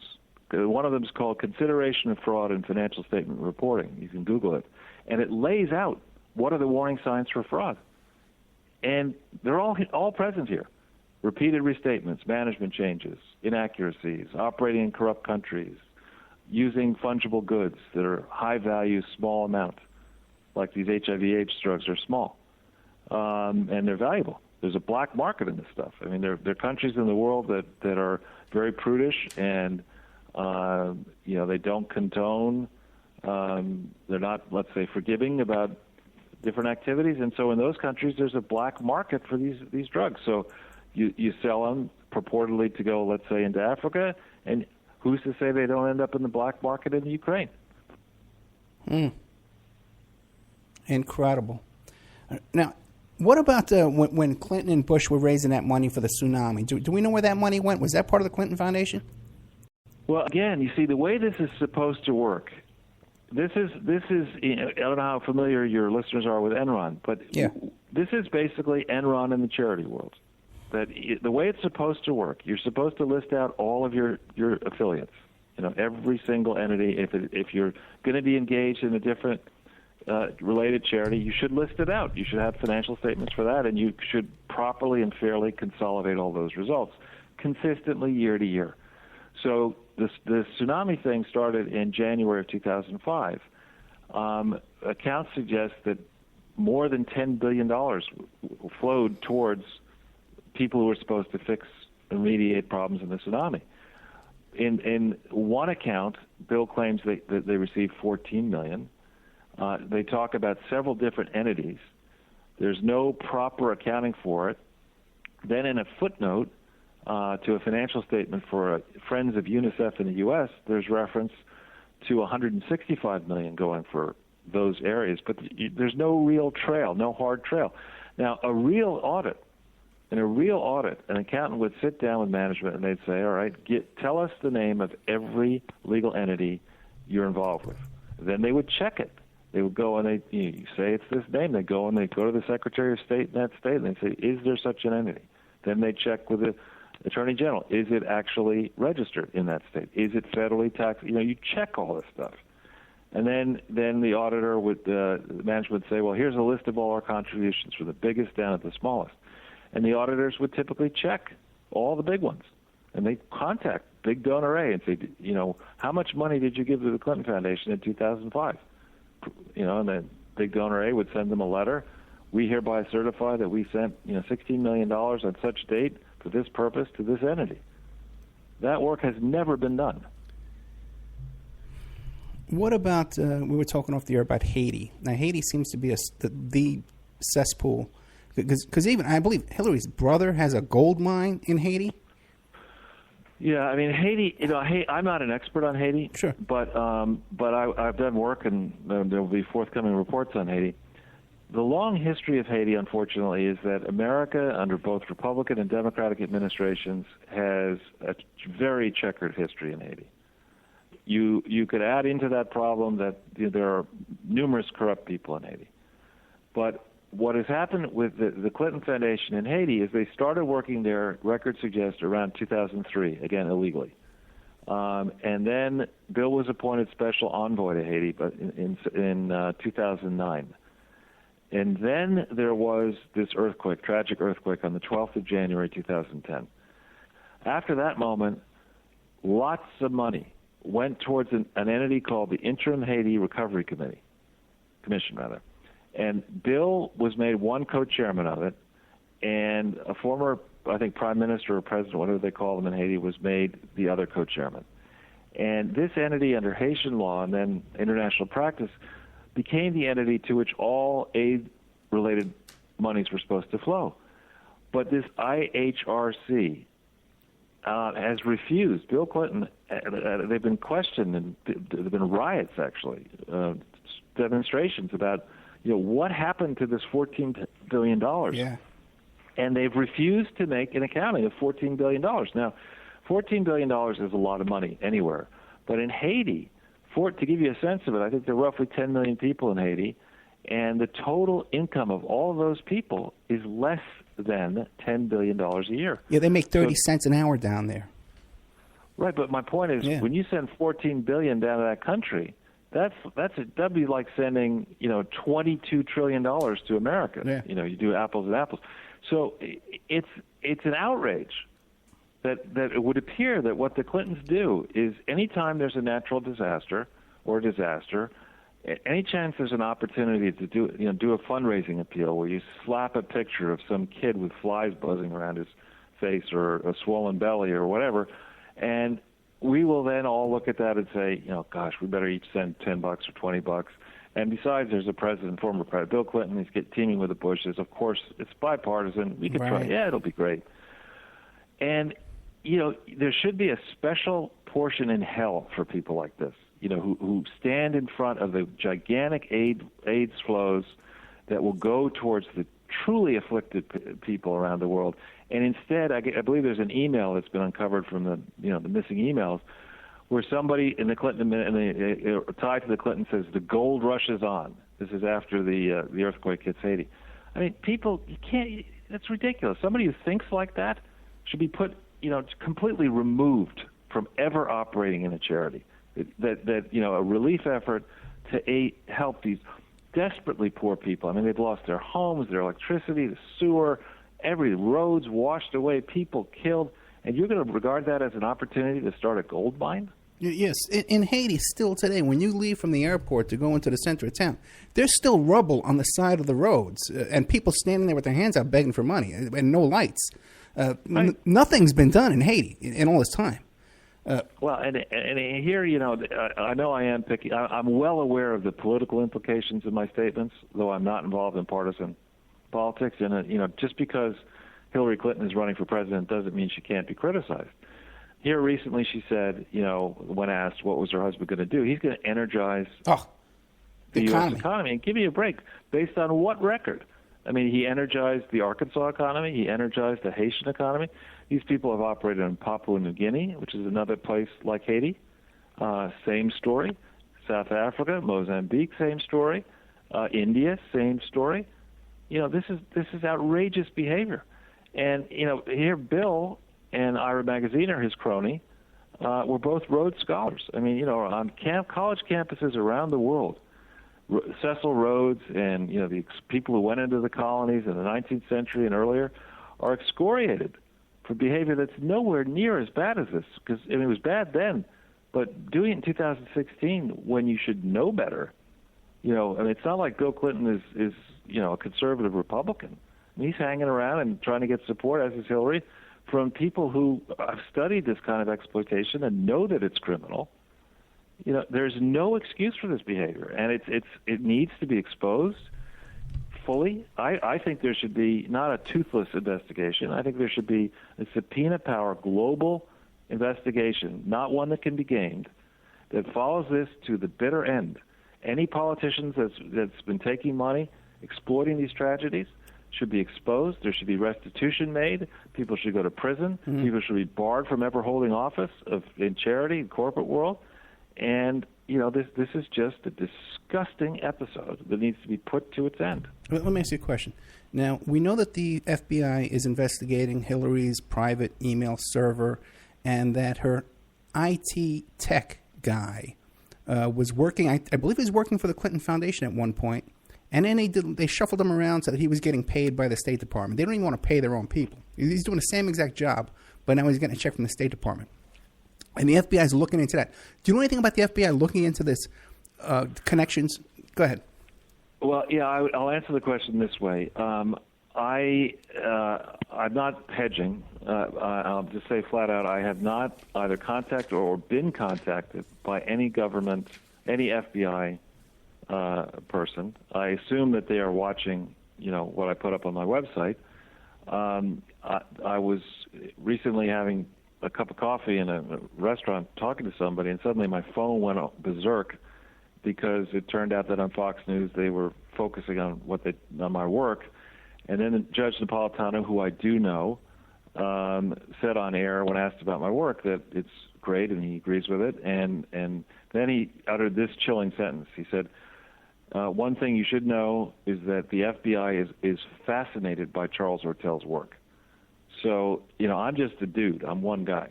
One of them is called Consideration of Fraud in Financial Statement Reporting. You can Google it. And it lays out what are the warning signs for fraud. And they're all present here. Repeated restatements, management changes, inaccuracies, operating in corrupt countries, using fungible goods that are high value, small amount, like these HIV/AIDS drugs are small, and they're valuable. There's a black market in this stuff. I mean, there are countries in the world that are very prudish and they don't condone. They're not, let's say, forgiving about different activities, and so in those countries there's a black market for these drugs. So you sell them purportedly to go, let's say, into Africa, and who's to say they don't end up in the black market in Ukraine? Incredible. Now, what about when Clinton and Bush were raising that money for the tsunami? Do we know where that money went? Was that part of the Clinton Foundation? Well, again, you see, the way this is supposed to work, this is. I don't know how familiar your listeners are with Enron, but this is basically Enron in the charity world. That the way it's supposed to work, you're supposed to list out all of your affiliates. Every single entity. If you're going to be engaged in a different related charity, you should list it out. You should have financial statements for that, and you should properly and fairly consolidate all those results consistently year to year. So the tsunami thing started in January of 2005. Accounts suggest that more than $10 billion flowed towards people who were supposed to fix and remediate problems in the tsunami. In one account, Bill claims that they received $14 million. They talk about several different entities. There's no proper accounting for it. Then in a footnote to a financial statement for Friends of UNICEF in the U.S., there's reference to $165 million going for those areas. But there's no real trail, no hard trail. Now, in a real audit, an accountant would sit down with management and they'd say, all right, tell us the name of every legal entity you're involved with. Then they would check it. They would go and you say it's this name. They go to the Secretary of State in that state and they say, is there such an entity? Then they check with the Attorney General. Is it actually registered in that state? Is it federally taxed? You check all this stuff. And then the auditor the management would say, well, here's a list of all our contributions from the biggest down to the smallest. And the auditors would typically check all the big ones. And they contact Big Donor A and say, how much money did you give to the Clinton Foundation in 2005? And then Big Donor A would send them a letter. We hereby certify that we sent, $16 million on such date for this purpose to this entity. That work has never been done. What about, we were talking off the air about Haiti. Now, Haiti seems to be the cesspool, because even, I believe, Hillary's brother has a gold mine in Haiti. Yeah, I mean, Haiti, I'm not an expert on Haiti. Sure. But I've done work, and there will be forthcoming reports on Haiti. The long history of Haiti, unfortunately, is that America, under both Republican and Democratic administrations, has a very checkered history in Haiti. You could add into that problem that there are numerous corrupt people in Haiti. But what has happened with the Clinton Foundation in Haiti is they started working there, records suggest, around 2003, again, illegally. And then Bill was appointed special envoy to Haiti but in 2009. And then there was this earthquake, tragic earthquake, on the 12th of January 2010. After that moment, lots of money went towards an entity called the Interim Haiti Recovery Commission. And Bill was made one co-chairman of it, and a former, I think, prime minister or president, whatever they call them in Haiti, was made the other co-chairman. And this entity, under Haitian law and then international practice, became the entity to which all aid-related monies were supposed to flow. But this IHRC has refused. Bill Clinton, they've been questioned, and there have been riots, actually, demonstrations about, what happened to this $14 billion. Yeah. And they've refused to make an accounting of $14 billion. Now, $14 billion is a lot of money anywhere. But in Haiti, to give you a sense of it, I think there are roughly 10 million people in Haiti, and the total income of all of those people is less than $10 billion a year. Yeah, they make 30 cents an hour down there. Right, but my point is, when you send $14 billion down to that country, that'd be like sending $22 trillion to America. Yeah. You do apples and apples. So it's an outrage that it would appear that what the Clintons do is anytime there's a natural disaster or disaster, any chance there's an opportunity to do a fundraising appeal where you slap a picture of some kid with flies buzzing around his face or a swollen belly or whatever, and we will then all look at that and say, gosh, we better each send $10 or $20. And besides, there's a president, former president, Bill Clinton. He's teaming with the Bushes. Of course, it's bipartisan. We could try. Yeah, it'll be great. And, there should be a special portion in hell for people like this, who stand in front of the gigantic AIDS flows that will go towards the truly afflicted people around the world. And instead, I believe there's an email that's been uncovered from the missing emails, where somebody in the Clinton tied to the Clinton says the gold rush is on. This is after the earthquake hits Haiti. I mean, people, you can't. That's ridiculous. Somebody who thinks like that should be put, completely removed from ever operating in a charity. That a relief effort to help these desperately poor people. I mean, they've lost their homes, their electricity, the sewer, every road's washed away, people killed, and you're going to regard that as an opportunity to start a gold mine? Yes. In Haiti, still today, when you leave from the airport to go into the center of town, there's still rubble on the side of the roads, and people standing there with their hands out begging for money, and no lights. Nothing's been done in Haiti in all this time. Well, and here, I know I am picky. I'm well aware of the political implications of my statements, though I'm not involved in partisan politics. And, just because Hillary Clinton is running for president doesn't mean she can't be criticized. Here recently she said, when asked what was her husband going to do, he's going to energize the U.S. economy. And give me a break. Based on what record? I mean, he energized the Arkansas economy. He energized the Haitian economy. These people have operated in Papua New Guinea, which is another place like Haiti. Same story. South Africa, Mozambique, same story. India, same story. This is outrageous behavior. And, here Bill and Ira Magaziner, his crony, were both Rhodes Scholars. I mean, on college campuses around the world, Cecil Rhodes and, the people who went into the colonies in the 19th century and earlier are excoriated for behavior that's nowhere near as bad as this. Because, it was bad then, but doing it in 2016 when you should know better, it's not like Bill Clinton is a conservative Republican. I mean, he's hanging around and trying to get support, as is Hillary, from people who have studied this kind of exploitation and know that it's criminal. There's no excuse for this behavior, and it needs to be exposed fully. I think there should be not a toothless investigation. I think there should be a subpoena power global investigation, not one that can be gamed, that follows this to the bitter end. Any politicians that's been taking money, exploiting these tragedies, should be exposed. There should be restitution made. People should go to prison. Mm-hmm. People should be barred from ever holding office in charity, in corporate world. And, this is just a disgusting episode that needs to be put to its end. Let me ask you a question. Now, we know that the FBI is investigating Hillary's private email server and that her IT tech guy was working, I believe he was working for the Clinton Foundation at one point. And then they shuffled him around so that he was getting paid by the State Department. They don't even want to pay their own people. He's doing the same exact job, but now he's getting a check from the State Department. And the FBI is looking into that. Do you know anything about the FBI looking into this connections? Go ahead. Well, yeah, I'll answer the question this way. I'm not hedging. I'll just say flat out, I have not either contacted or been contacted by any government, any FBI person. I assume that they are watching, what I put up on my website. I was recently having a cup of coffee in a restaurant talking to somebody, and suddenly my phone went berserk because it turned out that on Fox News they were focusing on on my work. And then Judge Napolitano, who I do know, said on air when asked about my work that it's great and he agrees with it. And then he uttered this chilling sentence. He said, one thing you should know is that the FBI is fascinated by Charles Ortel's work. So, I'm just a dude. I'm one guy.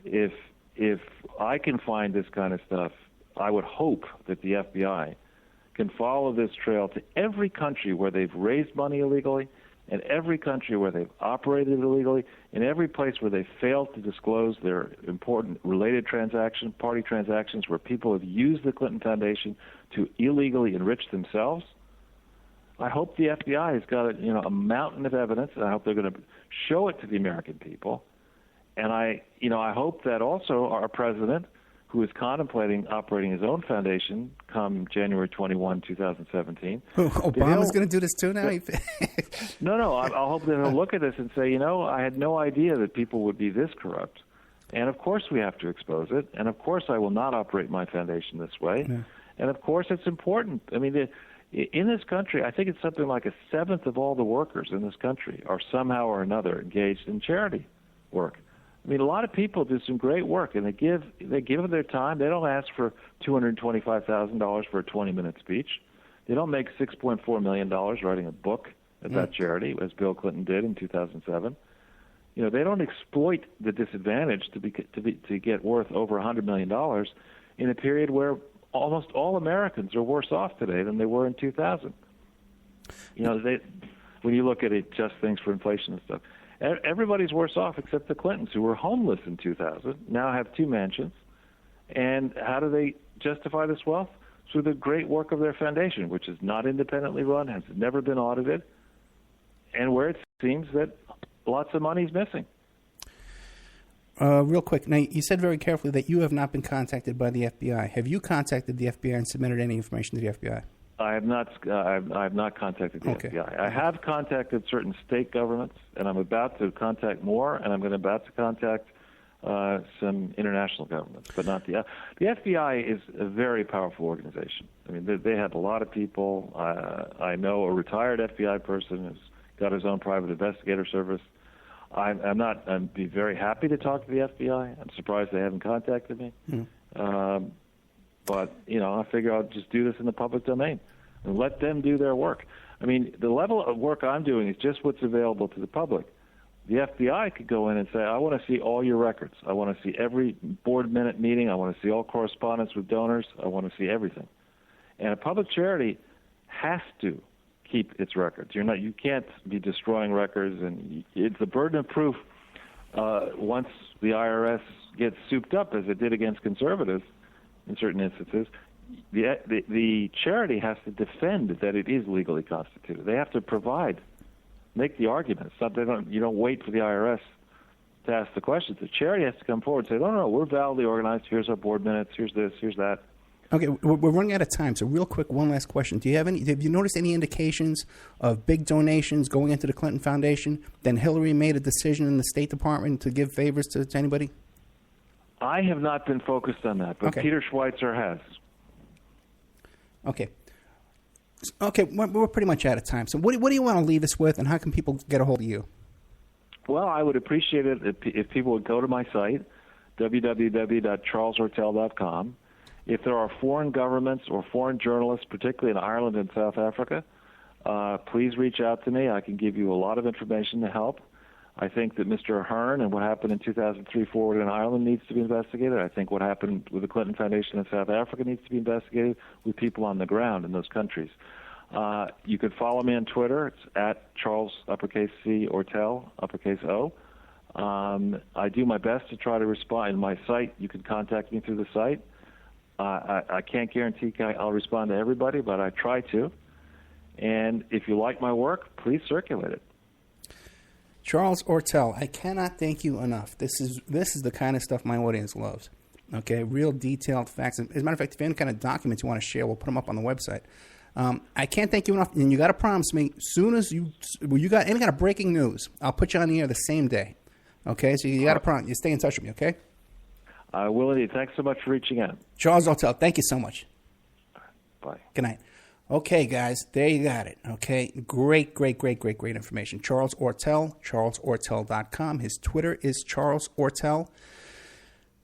If I can find this kind of stuff, I would hope that the FBI can follow this trail to every country where they've raised money illegally, and every country where they've operated illegally, in every place where they failed to disclose their important related party transactions, where people have used the Clinton Foundation to illegally enrich themselves. I hope the FBI has got a mountain of evidence, and I hope they're going to show it to the American people. And I hope that also our president, who is contemplating operating his own foundation come January 21, 2017. Obama's going to do this too now? No. I hope that he'll look at this and say, I had no idea that people would be this corrupt. And, of course, we have to expose it. And, of course, I will not operate my foundation this way. Yeah. And, of course, it's important. I mean, in this country, I think it's something like a seventh of all the workers in this country are somehow or another engaged in charity work. I mean, a lot of people do some great work, and they give of their time. They don't ask for $225,000 for a 20-minute speech. They don't make $6.4 million writing a book about charity, as Bill Clinton did in 2007. They don't exploit the disadvantage to get worth over $100 million in a period where almost all Americans are worse off today than they were in 2000. When you look at it, just things for inflation and stuff. Everybody's worse off except the Clintons, who were homeless in 2000, now have 2 mansions. And how do they justify this wealth? Through the great work of their foundation, which is not independently run, has never been audited, and where it seems that lots of money is missing. Real quick, now you said very carefully that you have not been contacted by the FBI. Have you contacted the FBI and submitted any information to the FBI? I have not contacted the FBI. I have contacted certain state governments, and I'm about to contact more, and I'm about to contact some international governments, but not the FBI is a very powerful organization. I mean, they have a lot of people. I know a retired FBI person who's got his own private investigator service. I'd be very happy to talk to the FBI. I'm surprised they haven't contacted me. But, I figure I'll just do this in the public domain and let them do their work. I mean, the level of work I'm doing is just what's available to the public. The FBI could go in and say, I want to see all your records. I want to see every board minute meeting. I want to see all correspondence with donors. I want to see everything. And a public charity has to keep its records. You can't be destroying records, and it's the burden of proof once the IRS gets souped up, as it did against conservatives in certain instances. The charity has to defend that it is legally constituted. They have to make the argument. You don't wait for the IRS to ask the questions. The charity has to come forward and say, no, we're validly organized. Here's our board minutes. Here's this. Here's that. Okay, we're running out of time, so real quick, one last question. Have you noticed any indications of big donations going into the Clinton Foundation? Then Hillary made a decision in the State Department to give favors to anybody? I have not been focused on that, but okay. Peter Schweitzer has. Okay, we're pretty much out of time. So what do you want to leave us with, and how can people get a hold of you? Well, I would appreciate it if people would go to my site, www.charlesortel.com. If there are foreign governments or foreign journalists, particularly in Ireland and South Africa, please reach out to me. I can give you a lot of information to help. I think that Mr. Ahern and what happened in 2003 forward in Ireland needs to be investigated. I think what happened with the Clinton Foundation in South Africa needs to be investigated with people on the ground in those countries. You can follow me on Twitter. It's at Charles, uppercase C, Ortel, uppercase O. I do my best to try to respond. In my site, you can contact me through the site. I can't guarantee I'll respond to everybody, but I try to. And if you like my work, please circulate it. Charles Ortel, I cannot thank you enough. This is the kind of stuff my audience loves. Okay, real detailed facts. As a matter of fact, if you have any kind of documents you want to share, we'll put them up on the website. I can't thank you enough, and you got to promise me, soon as you got any kind of breaking news, I'll put you on the air the same day. Okay, so you got to promise. You stay in touch with me, okay? I will indeed. Thanks so much for reaching out. Charles Ortel, thank you so much. Bye. Good night. Okay, guys, there you got it. Okay, great information. Charles Ortel, charlesortel.com. His Twitter is Charles Ortel.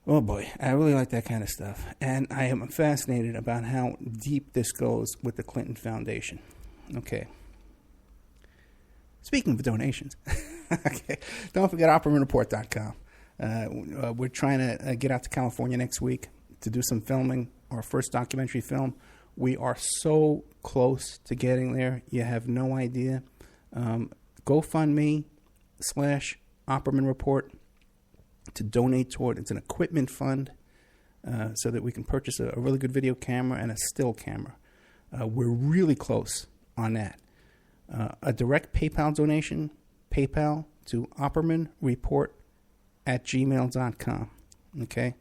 Oh, boy, I really like that kind of stuff. And I am fascinated about how deep this goes with the Clinton Foundation. Okay. Speaking of donations, okay, don't forget OppermanReport.com. We're trying to get out to California next week to do some filming, our first documentary film. We are so close to getting there. You have no idea. GoFundMe/Opperman Report to donate toward. It's an equipment fund so that we can purchase a really good video camera and a still camera. We're really close on that. A direct PayPal donation, PayPal to OppermanReport@gmail.com. Okay?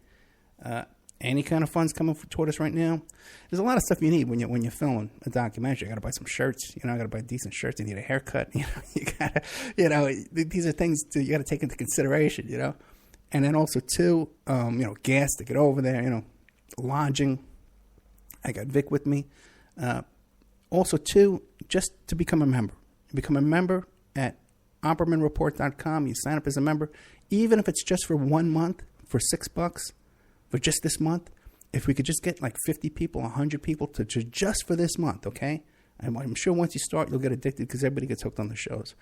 any kind of funds coming toward us right now. There's a lot of stuff you need when you're filming a documentary. I got to buy some shirts. I got to buy decent shirts. You need a haircut. You got to, these are things you got to take into consideration. And then also too, gas to get over there. Lodging. I got Vic with me. Also too, just to become a member. Become a member at oppermanreport.com. You sign up as a member, even if it's just for 1 month, for $6. For just this month, if we could just get like 50 people, 100 people to just for this month, okay? I'm sure once you start, you'll get addicted because everybody gets hooked on the shows.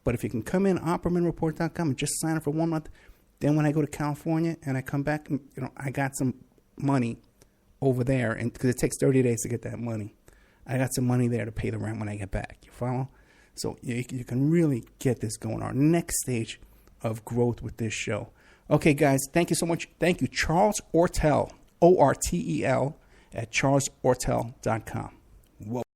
But if you can come in, oppermanreport.com, and just sign up for 1 month, then when I go to California and I come back, I got some money over there, and because it takes 30 days to get that money, I got some money there to pay the rent when I get back. You follow? So you can really get this going. Our next stage of growth with this show. Okay, guys, thank you so much. Thank you, Charles Ortel, Ortel, at charlesortel.com. Whoa.